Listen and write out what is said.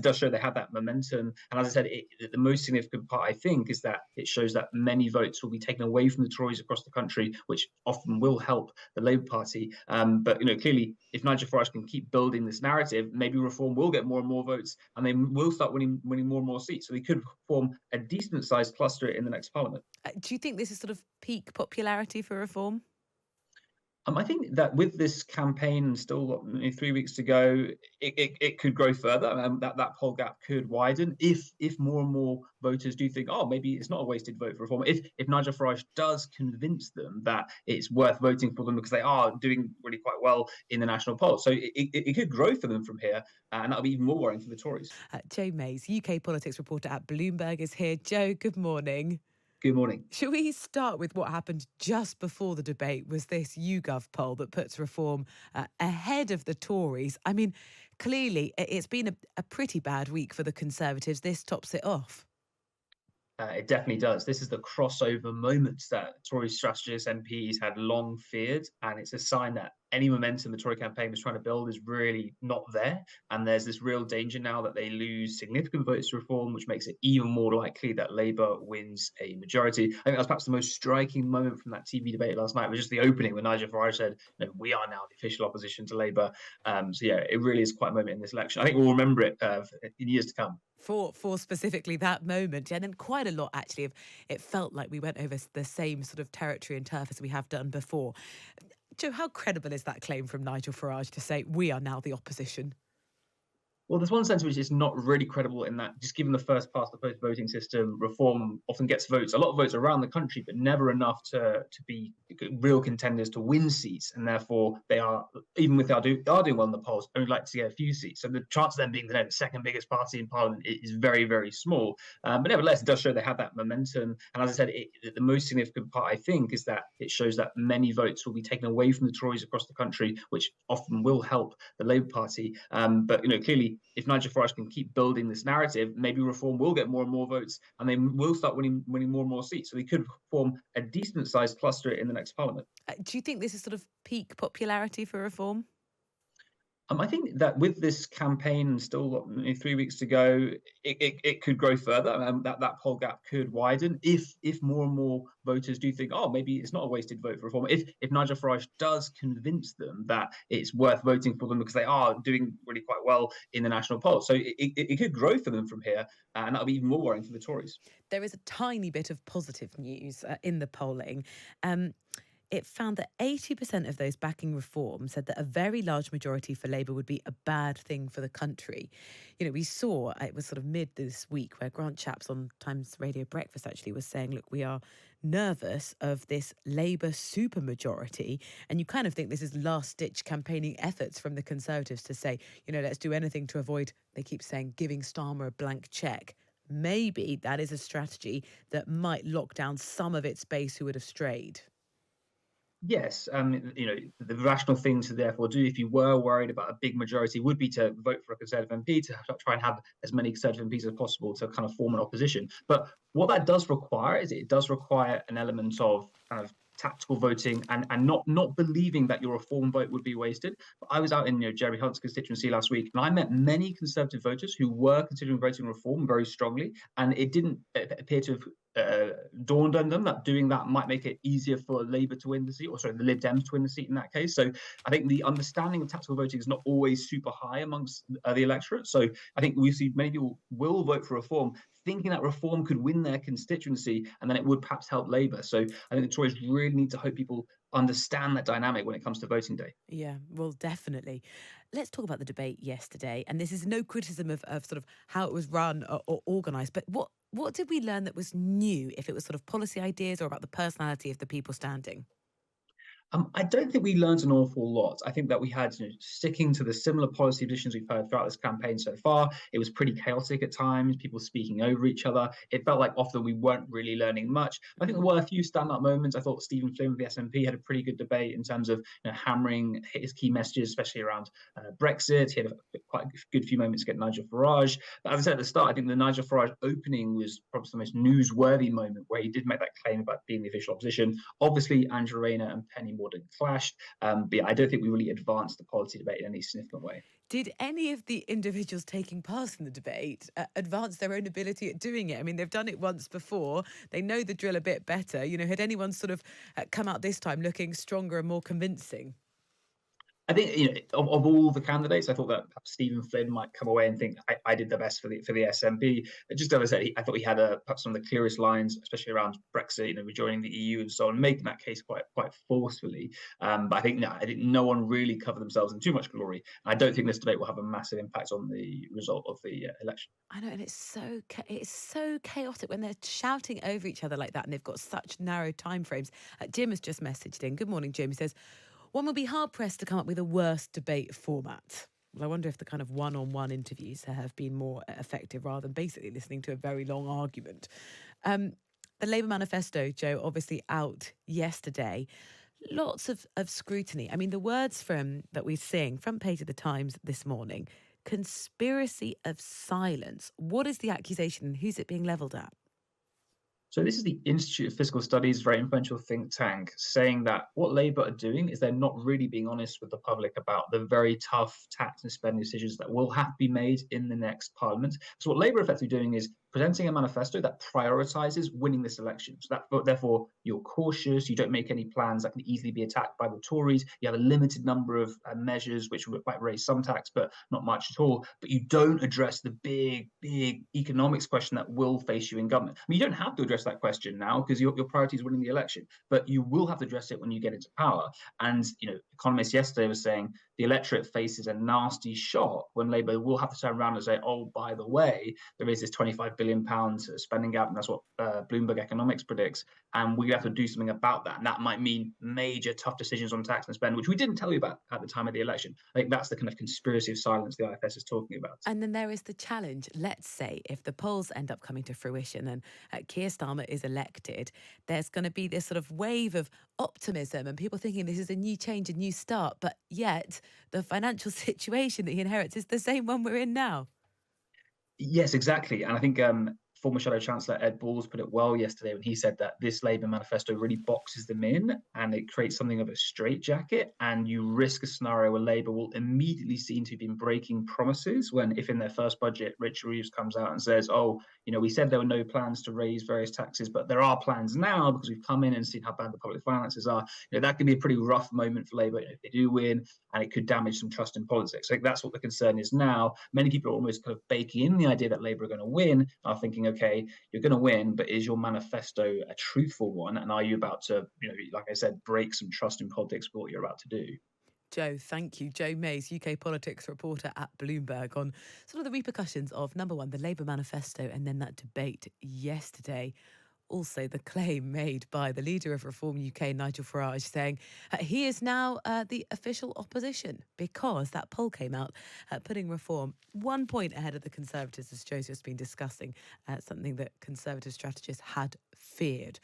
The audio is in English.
it does show they have that momentum. And as I said, the most significant part, I think, is that it shows that many votes will be taken away from the Tories across the country, which often will help the Labour Party. But clearly, if Nigel Farage can keep building this narrative, maybe Reform will get more and more votes, and they will start winning more and more seats. So they could form a decent-sized cluster in the next Parliament. Do you think this is sort of peak popularity for Reform? I think that with this campaign still 3 weeks to go, it could grow further. That poll gap could widen if more and more voters do think, oh, maybe it's not a wasted vote for Reform. If Nigel Farage does convince them that it's worth voting for them because they are doing really quite well in the national polls, so it could grow for them from here, and that'll be even more worrying for the Tories. Joe Mays, UK politics reporter at Bloomberg, is here. Joe, good morning. Good morning. Shall we start with what happened just before the debate? Was this YouGov poll that puts Reform ahead of the Tories? I mean, clearly, it's been a pretty bad week for the Conservatives. This tops it off. It definitely does. This is the crossover moment that Tory strategists, MPs had long feared, and it's a sign that any momentum the Tory campaign was trying to build is really not there. And there's this real danger now that they lose significant votes to Reform, which makes it even more likely that Labour wins a majority. I think that's perhaps the most striking moment from that TV debate last night, was just the opening when Nigel Farage said, we are now the official opposition to Labour. So yeah, it really is quite a moment in this election. I think we'll remember it in years to come. For specifically that moment, and then quite a lot, actually, of it felt like we went over the same sort of territory and turf as we have done before. Joe, how credible is that claim from Nigel Farage to say we are now the opposition? Well, there's one sense which is not really credible, in that, just given the first past the post voting system, Reform often gets votes, a lot of votes around the country, but never enough to be real contenders to win seats. And therefore, they are, even with they are doing well in the polls, only like to get a few seats. So the chance of them being the second biggest party in Parliament is very, very small. But nevertheless, it does show they have that momentum. And as I said, the most significant part, I think, is that it shows that many votes will be taken away from the Tories across the country, which often will help the Labour Party. But clearly, if Nigel Farage can keep building this narrative, maybe Reform will get more and more votes, and they will start winning more and more seats. So they could form a decent-sized cluster in the next Parliament. Do you think this is sort of peak popularity for Reform? I think that with this campaign still 3 weeks to go, it could grow further. That poll gap could widen if more and more voters do think, oh, maybe it's not a wasted vote for Reform. If Nigel Farage does convince them that it's worth voting for them because they are doing really quite well in the national polls, so it could grow for them from here, and that'll be even more worrying for the Tories. There is a tiny bit of positive news in the polling. It found that 80% of those backing Reform said that a very large majority for Labour would be a bad thing for the country. We saw, it was sort of mid this week, where Grant Shapps on Times Radio Breakfast actually was saying, look, we are nervous of this Labour supermajority. And you kind of think this is last-ditch campaigning efforts from the Conservatives to say, let's do anything to avoid, they keep saying, giving Starmer a blank cheque. Maybe that is a strategy that might lock down some of its base who would have strayed. Yes, the rational thing to therefore do, if you were worried about a big majority, would be to vote for a Conservative MP, to try and have as many Conservative MPs as possible to kind of form an opposition. But what that does require is it does require an element of kind of tactical voting and not believing that your Reform vote would be wasted. But I was out in Jeremy Hunt's constituency last week, and I met many Conservative voters who were considering voting Reform very strongly, and it didn't appear to have dawned on them that doing that might make it easier for Labour to win the seat, or sorry, the Lib Dems to win the seat in that case. So I think the understanding of tactical voting is not always super high amongst the electorate. So I think we see many people will vote for Reform, thinking that Reform could win their constituency, and then it would perhaps help Labour. So I think the Tories really need to hope people understand that dynamic when it comes to voting day. Yeah, well, definitely. Let's talk about the debate yesterday. And this is no criticism of sort of how it was run or organised, but what did we learn that was new, if it was sort of policy ideas or about the personality of the people standing? I don't think we learned an awful lot. I think that we had, sticking to the similar policy positions we've heard throughout this campaign so far. It was pretty chaotic at times, people speaking over each other. It felt like often we weren't really learning much. I think there were a few standout moments. I thought Stephen Flynn of the SNP had a pretty good debate in terms of hammering his key messages, especially around Brexit. He had a quite good few moments to get Nigel Farage. But as I said at the start, I think the Nigel Farage opening was probably the most newsworthy moment, where he did make that claim about being the official opposition. Obviously, Angela Rayner and Penny more than clashed. But yeah, I don't think we really advanced the policy debate in any significant way. Did any of the individuals taking part in the debate advance their own ability at doing it? I mean, they've done it once before. They know the drill a bit better. Had anyone sort of come out this time looking stronger and more convincing? I think of all the candidates, I thought that perhaps Stephen Flynn might come away and think I did the best for the SNP. Just as I said, I thought he had perhaps some of the clearest lines, especially around Brexit, rejoining the EU and so on, making that case quite forcefully. But I think no one really covered themselves in too much glory. And I don't think this debate will have a massive impact on the result of the election. I know, and it's so chaotic when they're shouting over each other like that, and they've got such narrow timeframes. Jim has just messaged in. Good morning, Jim. He says, one will be hard pressed to come up with a worse debate format. Well, I wonder if the kind of one-on-one interviews have been more effective rather than basically listening to a very long argument. The Labour manifesto, Joe, obviously out yesterday. Lots of scrutiny. I mean, the words that we're seeing, front page of the Times this morning, conspiracy of silence. What is the accusation and who's it being levelled at? So this is the Institute of Fiscal Studies, very influential think tank, saying that what Labour are doing is they're not really being honest with the public about the very tough tax and spending decisions that will have to be made in the next parliament. So what Labour are effectively doing is presenting a manifesto that prioritises winning this election. So that, therefore, you're cautious, you don't make any plans that can easily be attacked by the Tories. You have a limited number of measures which might raise some tax, but not much at all. But you don't address the big economics question that will face you in government. I mean, you don't have to address that question now because your priority is winning the election, but you will have to address it when you get into power. And economists yesterday were saying the electorate faces a nasty shock when Labour will have to turn around and say, oh, by the way, there is this £25 billion spending gap, and that's what Bloomberg economics predicts, and we have to do something about that. And that might mean major tough decisions on tax and spend, which we didn't tell you about at the time of the election. I think that's the kind of conspiracy of silence the IFS is talking about. And then there is the challenge. Let's say if the polls end up coming to fruition and Keir Starmer is elected, there's going to be this sort of wave of optimism and people thinking this is a new change, a new start. But yet the financial situation that he inherits is the same one we're in now. Yes, exactly. And I think former Shadow Chancellor Ed Balls put it well yesterday when he said that this Labour manifesto really boxes them in and it creates something of a straitjacket, and you risk a scenario where Labour will immediately seem to have been breaking promises when, if in their first budget, Richard Reeves comes out and says, oh, we said there were no plans to raise various taxes, but there are plans now because we've come in and seen how bad the public finances are. That can be a pretty rough moment for Labour if they do win, and it could damage some trust in politics. I think that's what the concern is now. Many people are almost kind of baking in the idea that Labour are going to win, are thinking, okay, you're going to win, but is your manifesto a truthful one? And are you about to, like I said, break some trust in politics for what you're about to do? Joe, thank you. Joe Mays, UK politics reporter at Bloomberg, on sort of the repercussions of, number one, the Labour manifesto and then that debate yesterday. Also, the claim made by the leader of Reform UK, Nigel Farage, saying he is now the official opposition because that poll came out putting Reform 1 point ahead of the Conservatives, as Joe's just been discussing, something that Conservative strategists had feared.